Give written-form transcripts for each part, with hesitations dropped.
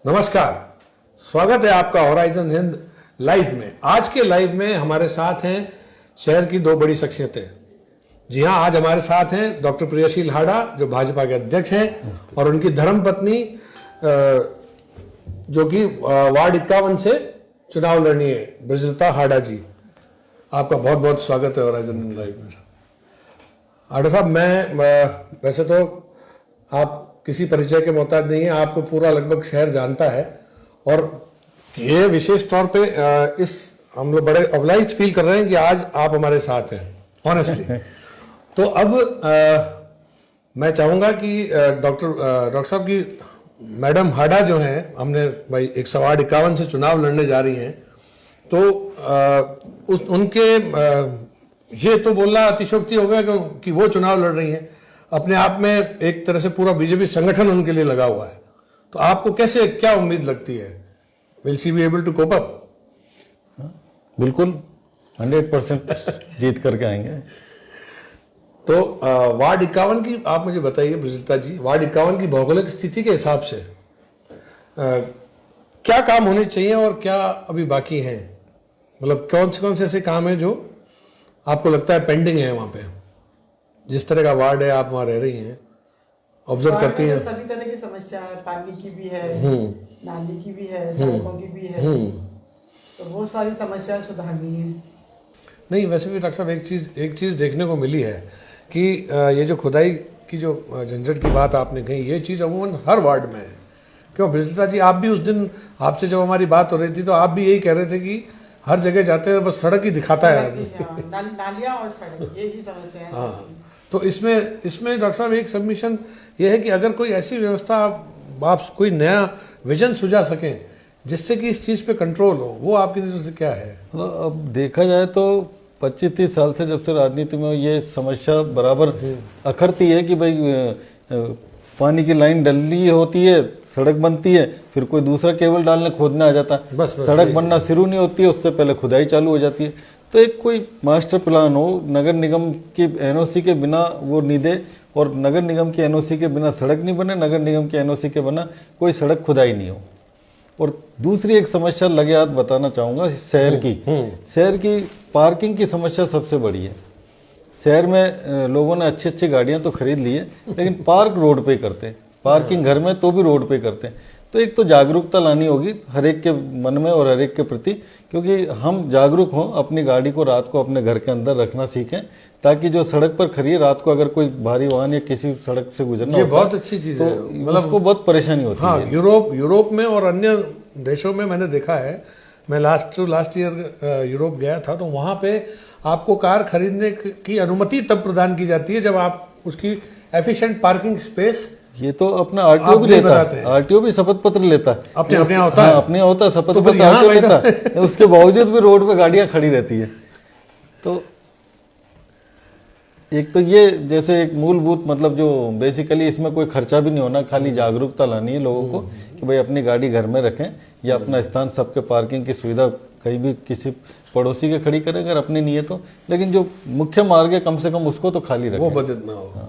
नमस्कार, स्वागत है आपका होराइजन हिंद लाइव में। आज के लाइव में हमारे साथ हैं शहर की दो बड़ी शख्सियतें। जी हाँ, आज हमारे साथ हैं डॉक्टर प्रियाशील हाडा जो भाजपा के अध्यक्ष हैं और उनकी धर्मपत्नी जो कि वार्ड 51 से चुनाव लड़नी है, ब्रजलता हाडा जी। आपका बहुत बहुत स्वागत है होराइजन हिंद लाइव में। हाडा साहब, मैं वैसे तो आप किसी परिचय के मोहताज नहीं है, आपको पूरा लगभग शहर जानता है और ये विशेष तौर पे इस हम लोग बड़े ऑब्लाइज्ड फील कर रहे हैं कि आज आप हमारे साथ हैं ऑनेस्टली। तो अब मैं चाहूंगा कि डॉक्टर साहब की मैडम हाडा जो हैं, हमने भाई 151 से चुनाव लड़ने जा रही हैं, तो उनके ये तो बोलना अतिशयोक्ति होगा कि वो चुनाव लड़ रही हैं। अपने आप में एक तरह से पूरा बीजेपी संगठन उनके लिए लगा हुआ है, तो आपको कैसे क्या उम्मीद लगती है? Will she be able to cope up? बिल्कुल 100% जीत करके आएंगे। तो वार्ड 51 की आप मुझे बताइए ब्रजलता जी, वार्ड 51 की भौगोलिक स्थिति के हिसाब से क्या काम होने चाहिए और क्या अभी बाकी हैं? मतलब कौन से ऐसे काम हैं जो आपको लगता है पेंडिंग है वहां पे? जिस तरह का वार्ड है, आप वहां रह रही हैं, ऑब्जर्व करती हैं। सभी तरह की समस्या है, पानी की भी है, नाली की भी है, सड़कों की भी है, तो वो सारी समस्याएं सुधारनी है। नहीं, वैसे भी डॉक्टर साहब एक चीज देखने को मिली है कि ये जो खुदाई की जो झंझट की बात आपने कही, ये चीज अमूमन हर वार्ड में है। क्यों ब्रजलता जी, आप भी उस दिन आपसे जब हमारी बात हो रही थी तो आप भी यही कह रहे थे कि हर जगह जाते हैं बस सड़क ही दिखाता है। नालियां और सड़क, यही समस्या है। हाँ, तो इसमें डॉक्टर साहब एक सबमिशन ये है कि अगर कोई ऐसी व्यवस्था आप कोई नया विजन सुझा सकें जिससे कि इस चीज पे कंट्रोल हो, वो आपकी नजर से क्या है? अब देखा जाए तो 25-30 साल से जब से राजनीति में ये समस्या बराबर अखरती है कि भाई पानी की लाइन डली होती है, सड़क बनती है, फिर कोई दूसरा केबल डालने खोदने आ जाता है, बस सड़क बनना शुरू नहीं होती है, उससे पहले खुदाई चालू हो जाती है। तो एक कोई मास्टर प्लान हो, नगर निगम की एनओसी के बिना वो नहीं दे, और नगर निगम की एनओसी के बिना सड़क नहीं बने, नगर निगम की एनओसी के बिना कोई सड़क खुदाई नहीं हो। और दूसरी एक समस्या लगे हाथ बताना चाहूंगा शहर की पार्किंग की समस्या सबसे बड़ी है। शहर में लोगों ने अच्छी अच्छी गाड़ियां तो खरीद ली है, लेकिन पार्क रोड पे करते हैं, पार्किंग घर में तो भी रोड पे करते हैं। तो एक तो जागरूकता लानी होगी हर एक के मन में और हर एक के प्रति, क्योंकि हम जागरूक हों, अपनी गाड़ी को रात को अपने घर के अंदर रखना सीखें, ताकि जो सड़क पर खड़ी है रात को अगर कोई भारी वाहन या किसी सड़क से गुजरना, ये बहुत अच्छी चीज है, मतलब उसको बहुत परेशानी होती है। हाँ, यूरोप में और अन्य देशों में मैंने देखा है। मैं लास्ट ईयर यूरोप गया था, तो वहां पे आपको कार खरीदने की अनुमति तब प्रदान की जाती है जब आप उसकी एफिशिएंट पार्किंग स्पेस, ये तो अपना आरटीओ भी लेता है, आरटीओ भी शपथ पत्र लेता है, अपने होता है, अपने होता है शपथ पत्र, आरटीओ लेता है, उसके बावजूद भी रोड पे गाड़ियां खड़ी रहती है। तो एक तो ये जैसे एक मूलभूत मतलब जो बेसिकली इसमें कोई खर्चा भी नहीं होना, खाली जागरूकता लानी है लोगों को कि भाई अपनी गाड़ी घर में रखें या अपना स्थान, सबके पार्किंग की सुविधा कहीं भी किसी पड़ोसी के खड़ी करें अगर अपनी नहीं है तो, लेकिन जो मुख्य मार्ग है कम से कम उसको तो खाली रखें, वो बदल ना हो।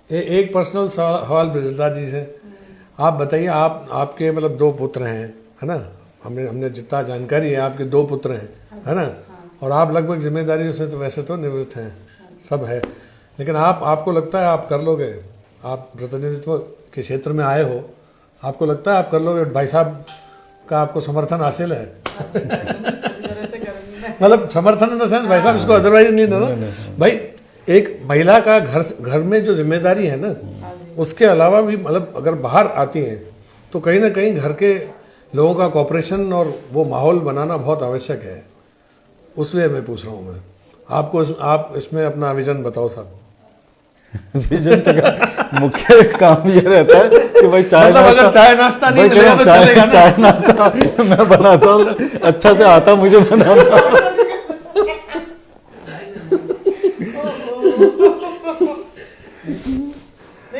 एक पर्सनल सवाल ब्रजलता जी से, आप बताइए, आपके मतलब 2 पुत्र हैं, है ना? हमने जितना जानकारी है आपके 2 पुत्र हैं, है ना? और आप लगभग जिम्मेदारियों से तो वैसे तो निवृत्त हैं, सब है, लेकिन आपको लगता है आप कर लोगे? आप प्रतिनिधित्व के क्षेत्र में आए हो, आपको लगता है आप कर लोगे? भाई साहब का आपको समर्थन हासिल है? मतलब समर्थन इन द सेंस भाई साहब इसको अदरवाइज नहीं ना भाई, एक महिला का घर में जो जिम्मेदारी है ना, उसके अलावा भी मतलब अगर बाहर आती हैं तो कहीं ना कहीं घर के लोगों का कॉपरेशन और वो माहौल बनाना बहुत आवश्यक है। उस वे मैं पूछ रहा हूँ मैं आपको, आप इसमें अपना विजन बताओ साहब। विजन तो मुख्य काम ये रहता है कि भाई चाय मतलब अगर चाय नाश्ता नहीं मिलेगा तो चलेगा ना? चाय नाश्ता मैं बनाता हूँ, अच्छा से आता मुझे बनाना।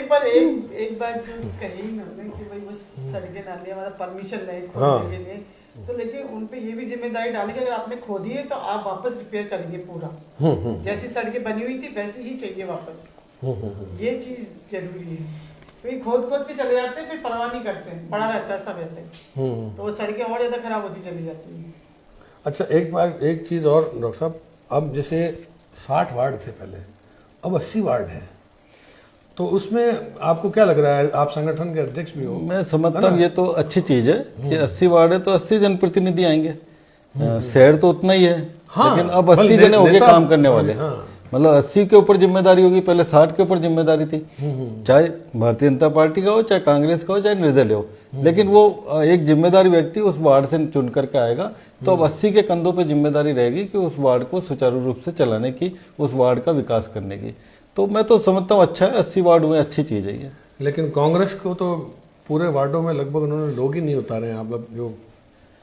पर एक बात जो कही उन्होंने कि भाई वो सड़कें नालियां मतलब परमिशन ले खोदने के लिए, तो लेकिन उन पे ये भी जिम्मेदारी डाली कि अगर आपने खोदी है तो आप वापस रिपेयर करेंगे पूरा, जैसी सड़कें बनी हुई थी वैसी ही चाहिए वापस, ये चीज जरूरी है। फिर खोद खोद के चले जाते हैं, फिर परवाह नहीं करते, पड़ा रहता है सब ऐसे, तो वो सड़कें और ज्यादा खराब होती चली जाती हैं। अच्छा, एक चीज़ और डॉक्टर साहब, अब जैसे 60 वार्ड थे पहले, अब 80 वार्ड हैं, तो उसमें आपको क्या लग रहा है? आप संगठन के अध्यक्ष भी हो। मैं समझता हूँ ये तो अच्छी चीज है कि 80 वार्ड है तो 80 जनप्रतिनिधि आएंगे। शहर तो उतना ही है, हाँ, लेकिन अब 80 जने हो गए काम करने वाले। हाँ। मतलब 80 के ऊपर जिम्मेदारी होगी, पहले 60 के ऊपर जिम्मेदारी थी, चाहे भारतीय जनता पार्टी का हो, चाहे कांग्रेस का हो, चाहे निर्दलीय हो, लेकिन वो एक जिम्मेदारी व्यक्ति उस वार्ड से चुन करके आएगा। तो अब 80 के कंधों पे जिम्मेदारी रहेगी कि उस वार्ड को सुचारू रूप से चलाने की, उस वार्ड का विकास करने की। तो मैं तो समझता हूँ अच्छा है, 80 वार्ड में अच्छी चीज है ये। लेकिन कांग्रेस को तो पूरे वार्डों में लगभग उन्होंने लोग ही नहीं उतारे हैं। मतलब जो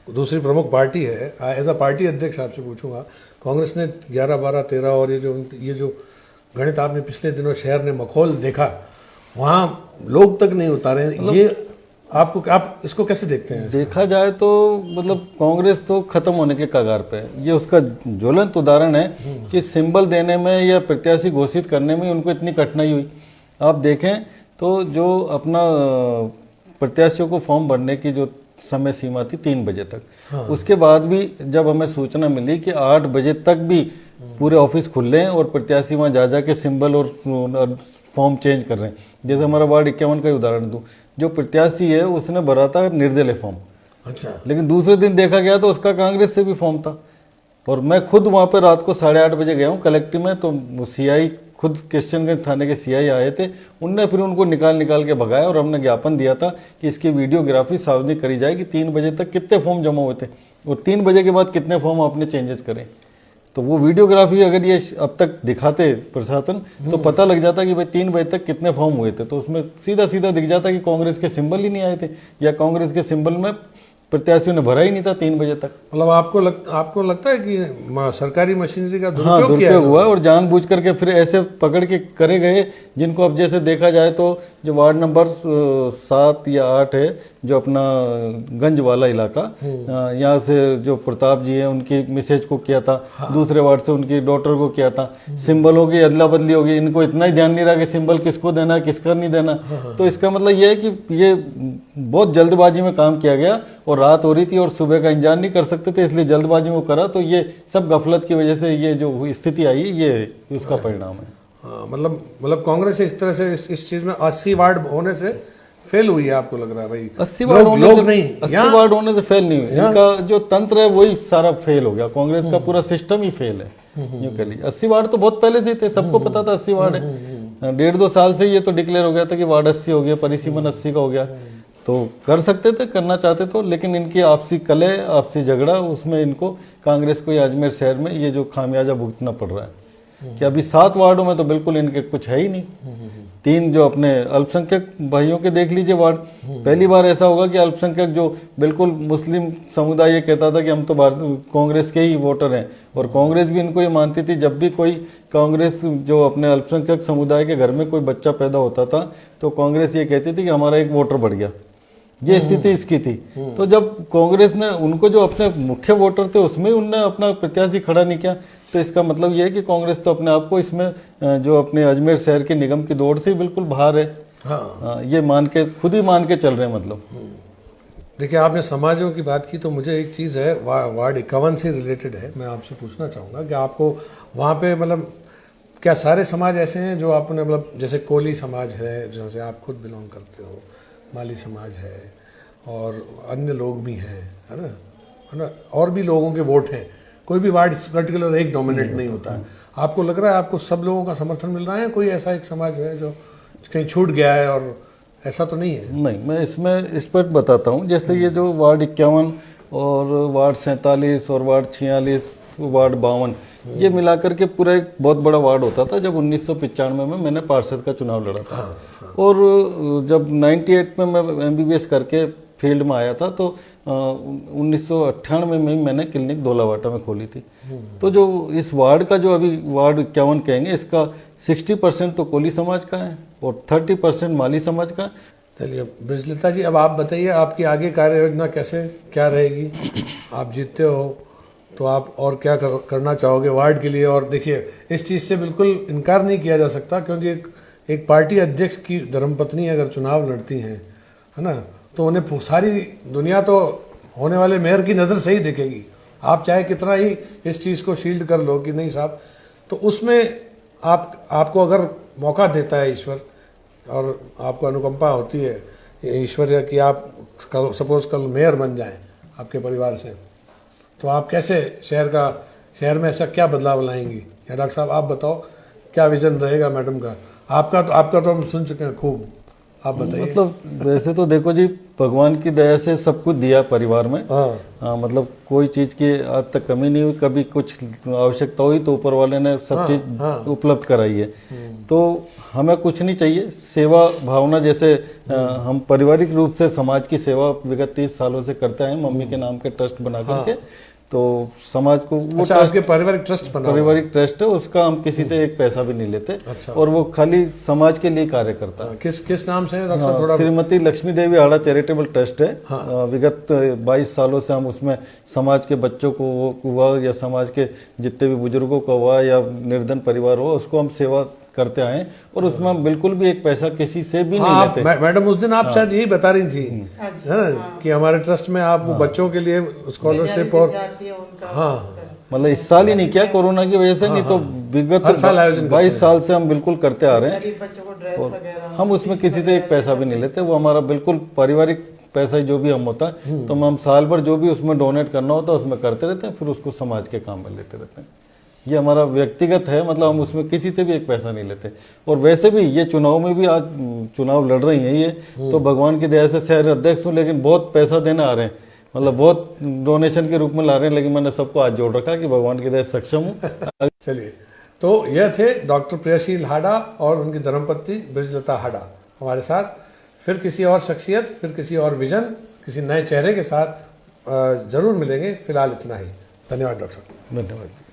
दूसरी प्रमुख पार्टी है, एज अ पार्टी अध्यक्ष आपसे पूछूंगा, कांग्रेस ने 11, 12, 13 और ये जो गणित आपने पिछले दिनों शहर ने मखौल देखा, वहाँ लोग तक नहीं उतारे हैं। ये आप इसको कैसे देखते हैं? देखा जाए तो मतलब कांग्रेस तो खत्म होने के कगार पे है। ये उसका ज्वलंत उदाहरण है कि सिंबल देने में या प्रत्याशी घोषित करने में उनको इतनी कठिनाई हुई। आप देखें तो जो अपना प्रत्याशियों को फॉर्म भरने की जो समय सीमा थी 3 बजे तक, उसके बाद भी जब हमें सूचना मिली कि 8 बजे तक भी पूरे ऑफिस खुले हैं और प्रत्याशी वहां जा जाके सिंबल और फॉर्म चेंज कर रहे हैं। जैसे हमारा वार्ड 51 का ही उदाहरण दूं, जो प्रत्याशी है उसने भरा था निर्दलीय फॉर्म, अच्छा, लेकिन दूसरे दिन देखा गया तो उसका कांग्रेस से भी फॉर्म था। और मैं खुद वहां पर रात को 8:30 बजे गया हूँ कलेक्टिव में, तो सीआई खुद किशनगंज थाने के सीआई आए थे, उनने फिर उनको निकाल के भगाया और हमने ज्ञापन दिया था कि इसकी वीडियोग्राफी सार्वजनिक करी जाए कि 3 बजे तक कितने फॉर्म जमा हुए थे और 3 बजे के बाद कितने फॉर्म आपने चेंजेस करे। तो वो वीडियोग्राफी अगर ये अब तक दिखाते प्रशासन तो पता लग जाता कि भाई 3 बजे तक कितने फॉर्म हुए थे। तो उसमें सीधा दिख जाता कि कांग्रेस के सिंबल ही नहीं आए थे या कांग्रेस के सिंबल में प्रत्याशियों ने भरा ही नहीं था 3 बजे तक। मतलब आपको लगता है कि सरकारी मशीनरी का हाँ, दुरुपयोग किया दुरुपयोग हुआ और जानबूझ करके फिर ऐसे पकड़ के करे गए जिनको अब जैसे देखा जाए तो जो वार्ड नंबर 7 या 8 है, जो अपना गंज वाला इलाका, यहाँ से जो प्रताप जी है उनकी मिसेज को किया था, दूसरे वार्ड से उनकी डॉटर को किया था, सिंबलों की अदला बदली होगी, इनको इतना ही ध्यान नहीं रहा कि सिंबल किसको देना है किसका नहीं देना। तो इसका मतलब ये है कि ये बहुत जल्दबाजी में काम किया गया और रात हो रही थी और सुबह का इंतजार नहीं कर सकते थे, इसलिए जल्दबाजी में करा। तो ये सब गफलत की वजह से ये जो स्थिति आई ये इसका परिणाम है। हाँ, मतलब कांग्रेस एक तरह से इस चीज में 80 वार्ड होने से फेल हुई है, आपको लग रहा है भाई? 80 वार्ड होने से फेल नहीं हुई, इनका जो तंत्र है वही सारा फेल हो गया, कांग्रेस का पूरा सिस्टम ही फेल है। यूं कह लीजिए 80 वार्ड तो बहुत पहले से थे, सबको पता था 80 वार्ड है। 1.5-2 साल से ये तो डिक्लेयर हो गया था कि वार्ड 80 हो गया, परिसीमन 80 का हो गया। तो कर सकते थे, करना चाहते तो, लेकिन इनकी आपसी कलह, आपसी झगड़ा, उसमें इनको कांग्रेस को अजमेर शहर में ये जो खामियाजा भुगतना पड़ रहा है कि अभी 7 वार्डों में तो बिल्कुल इनके कुछ है ही नहीं। 3 जो अपने अल्पसंख्यक भाइयों के देख लीजिए वार्ड, पहली बार ऐसा होगा कि अल्पसंख्यक जो बिल्कुल मुस्लिम समुदाय ये कहता था कि हम तो कांग्रेस के ही वोटर हैं, और कांग्रेस भी इनको ये मानती थी। जब भी कोई कांग्रेस जो अपने अल्पसंख्यक समुदाय के घर में कोई बच्चा पैदा होता था तो कांग्रेस ये कहती थी कि हमारा एक वोटर बढ़ गया। ये स्थिति इसकी थी। तो जब कांग्रेस ने उनको जो अपने मुख्य वोटर थे उसमें उनने अपना प्रत्याशी खड़ा नहीं किया, तो इसका मतलब ये है कि कांग्रेस तो अपने आप को इसमें जो अपने अजमेर शहर के निगम की दौड़ से बिल्कुल बाहर है। हाँ, ये खुद ही मान के चल रहे हैं। मतलब देखिए, आपने समाजों की बात की तो मुझे एक चीज़ है वार्ड 51 से रिलेटेड है, मैं आपसे पूछना चाहूँगा कि आपको वहाँ पे मतलब क्या सारे समाज ऐसे हैं जो आपने मतलब जैसे कोली समाज है जहाँ से आप खुद बिलोंग करते हो, माली समाज है और अन्य लोग भी हैं, है ना, और भी लोगों के वोट हैं, कोई भी वार्ड पर्टिकुलर एक डोमिनेट नहीं होता है। आपको लग रहा है आपको सब लोगों का समर्थन मिल रहा है? कोई ऐसा एक समाज है जो कहीं छूट गया है? और ऐसा तो नहीं है। नहीं, मैं इसमें स्पष्ट बताता हूँ। जैसे ये जो वार्ड 51 और वार्ड 47 और वार्ड 46, वार्ड 52, ये मिलाकर के पूरा एक बहुत बड़ा वार्ड होता था जब 1995 में मैंने पार्षद का चुनाव लड़ा था। और जब 98 में मैं MBBS करके फील्ड में आया था तो 1998 में मैंने क्लिनिक धोलावाटा में खोली थी। तो जो इस वार्ड का जो अभी वार्ड 51 कहेंगे, इसका 60% तो कोली समाज का है और 30% माली समाज का। चलिए ब्रिजलता जी, अब आप बताइए आपकी आगे कार्य योजना क्या रहेगी? आप जीतते हो तो आप और क्या करना चाहोगे वार्ड के लिए? और देखिए, इस चीज़ से बिल्कुल इनकार नहीं किया जा सकता क्योंकि एक पार्टी अध्यक्ष की धर्मपत्नी अगर चुनाव लड़ती हैं, है ना, तो उन्हें सारी दुनिया तो होने वाले मेयर की नज़र से ही देखेगी। आप चाहे कितना ही इस चीज़ को शील्ड कर लो कि नहीं साहब, तो उसमें आपको अगर मौका देता है ईश्वर और आपको अनुकंपा होती है ईश्वर कि आप सपोज कल मेयर बन जाएं आपके परिवार से, तो आप कैसे शहर में ऐसा क्या बदलाव लाएंगी? या डॉक्टर साहब आप बताओ क्या विजन रहेगा मैडम का? आपका तो हम सुन चुके हैं खूब, आप बताइए। मतलब वैसे तो देखो जी, भगवान की दया से सब कुछ दिया परिवार में। हाँ, मतलब कोई चीज की आज तक कमी नहीं हुई। कभी कुछ आवश्यकता हुई तो ऊपर वाले ने सब चीज उपलब्ध कराई है। तो हमें कुछ नहीं चाहिए, सेवा भावना जैसे हम पारिवारिक रूप से समाज की सेवा विगत 30 सालों से करते आए, मम्मी के नाम के ट्रस्ट बना करके। तो समाज को वो अच्छा, आपके पारिवारिक ट्रस्ट बना? पारिवारिक ट्रस्ट है, उसका हम किसी से एक पैसा भी नहीं लेते। अच्छा। और वो खाली समाज के लिए कार्य करता है। किस नाम से है डॉक्टर साहब? थोड़ा श्रीमती लक्ष्मी देवी हाड़ा चैरिटेबल ट्रस्ट है। विगत 22 सालों से हम उसमें समाज के बच्चों को हुआ या समाज के जितने भी बुजुर्गों को हुआ या निर्धन परिवार हुआ, उसको हम सेवा करते आए। और उसमें हम बिल्कुल भी एक पैसा किसी से भी नहीं लेते। मैडम उस दिन आप शायद यही बता रही थी, है ना, कि हमारे ट्रस्ट में आप वो बच्चों के लिए स्कॉलरशिप और मतलब इस साल ही नहीं किया कोरोना की वजह से, नहीं तो विगत 22 साल से हम बिल्कुल करते आ रहे हैं। और हम उसमें किसी से एक पैसा भी नहीं लेते। वो हमारा बिल्कुल पारिवारिक पैसा जो भी हम होता है, तो हम साल भर जो भी उसमें डोनेट करना होता है उसमें करते रहते हैं, फिर उसको समाज के काम में लेते रहते हैं। ये हमारा व्यक्तिगत है, मतलब हम उसमें किसी से भी एक पैसा नहीं लेते। और वैसे भी ये चुनाव में भी आज चुनाव लड़ रही हैं ये, तो भगवान की दया से शहर अध्यक्ष हूँ, लेकिन बहुत पैसा देने आ रहे हैं, मतलब बहुत डोनेशन के रूप में ला रहे हैं। लेकिन मैंने सबको आज जोड़ रखा कि भगवान की दया से सक्षम हूँ। चलिए, तो यह थे डॉक्टर प्रियाशील हाड़ा और उनकी धर्मपत्नी ब्रिजलता हाड़ा हमारे साथ। फिर किसी और शख्सियत, फिर किसी और विजन, किसी नए चेहरे के साथ जरूर मिलेंगे। फिलहाल इतना ही। धन्यवाद डॉक्टर। धन्यवाद।